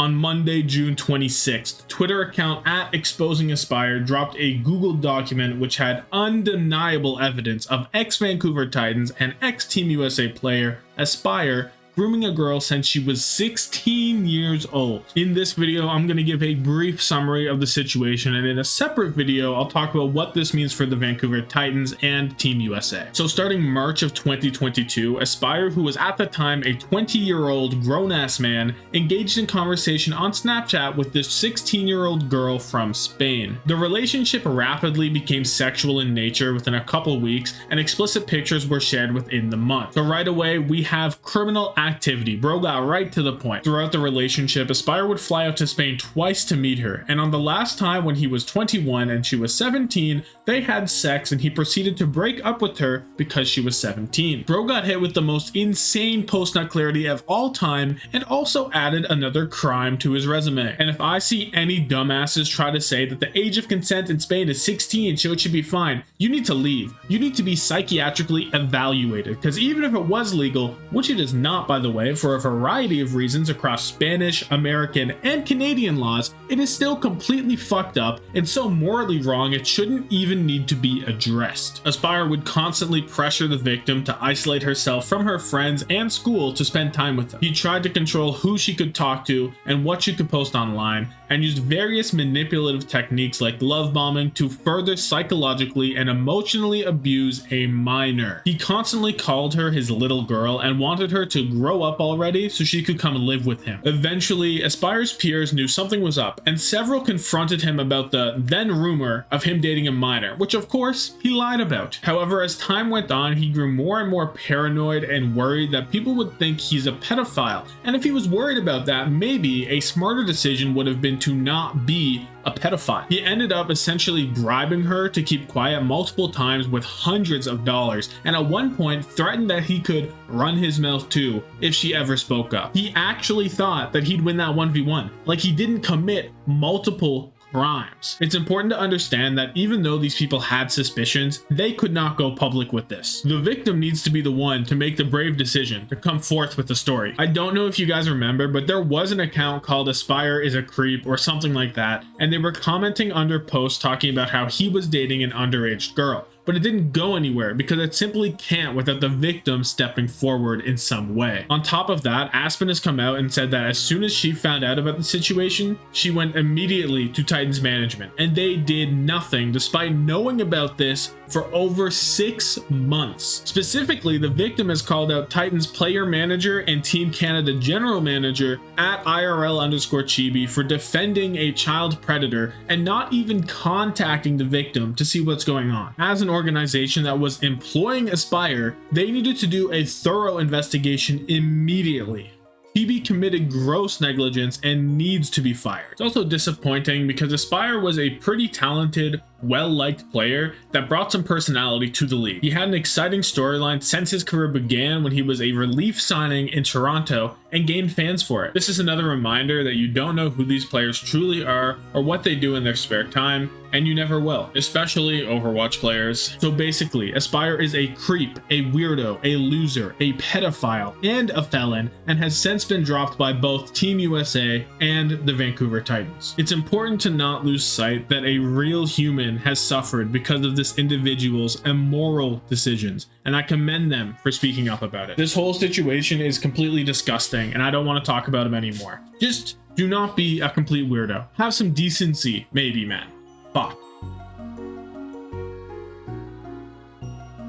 On Monday, June 26th, Twitter account @ExposingAspire dropped a Google document which had undeniable evidence of ex-Vancouver Titans and ex-Team USA player Aspire grooming a girl since she was 16 years old. In this video, I'm going to give a brief summary of the situation, and in a separate video, I'll talk about what this means for the Vancouver Titans and Team USA. So starting March of 2022, Aspire, who was at the time a 20-year-old grown-ass man, engaged in conversation on Snapchat with this 16-year-old girl from Spain. The relationship rapidly became sexual in nature within a couple weeks, and explicit pictures were shared within the month. So right away, we have criminal activity. Bro got right to the point. Throughout the relationship, Aspire would fly out to Spain twice to meet her, and on the last time when he was 21 and she was 17, they had sex and he proceeded to break up with her because she was 17. Bro got hit with the most insane post-nut clarity of all time and also added another crime to his resume. And if I see any dumbasses try to say that the age of consent in Spain is 16 so it should be fine, you need to leave. You need to be psychiatrically evaluated, because even if it was legal, which it is not by the way, for a variety of reasons across Spanish, American, and Canadian laws, it is still completely fucked up and so morally wrong it shouldn't even need to be addressed. Aspire would constantly pressure the victim to isolate herself from her friends and school to spend time with them. He tried to control who she could talk to and what she could post online, and used various manipulative techniques like love bombing to further psychologically and emotionally abuse a minor. He constantly called her his little girl and wanted her to grow up already so she could come live with him. Eventually, Aspire's peers knew something was up, and several confronted him about the then rumor of him dating a minor, which of course he lied about. However, as time went on, he grew more and more paranoid and worried that people would think he's a pedophile, and if he was worried about that, maybe a smarter decision would have been to not be a pedophile. He ended up essentially bribing her to keep quiet multiple times with hundreds of dollars, and at one point threatened that he could run his mouth too if she ever spoke up. He actually thought that he'd win that 1v1, like he didn't commit multiple crimes. It's important to understand that even though these people had suspicions, they could not go public with this. The victim needs to be the one to make the brave decision to come forth with the story. I don't know if you guys remember, but there was an account called Aspire is a Creep or something like that, and they were commenting under posts talking about how he was dating an underage girl. But it didn't go anywhere because it simply can't without the victim stepping forward in some way. On top of that, Aspen has come out and said that as soon as she found out about the situation, she went immediately to Titans management, and they did nothing despite knowing about this for over 6 months. Specifically, the victim has called out Titans player manager and Team Canada general manager @IRL_Chibi for defending a child predator and not even contacting the victim to see what's going on. As an organization that was employing Aspire, they needed to do a thorough investigation immediately. Chibi committed gross negligence and needs to be fired. It's also disappointing because Aspire was a pretty talented, well-liked player that brought some personality to the league. He had an exciting storyline since his career began when he was a relief signing in Toronto and gained fans for it. This is another reminder that you don't know who these players truly are or what they do in their spare time, and you never will, especially Overwatch players. So basically, Aspire is a creep, a weirdo, a loser, a pedophile, and a felon, and has since been dropped by both Team USA and the Vancouver Titans. It's important to not lose sight that a real human has suffered because of this individual's immoral decisions, and I commend them for speaking up about it. This whole situation is completely disgusting, and I don't want to talk about him anymore. Just do not be a complete weirdo. Have some decency, maybe, man. Fuck.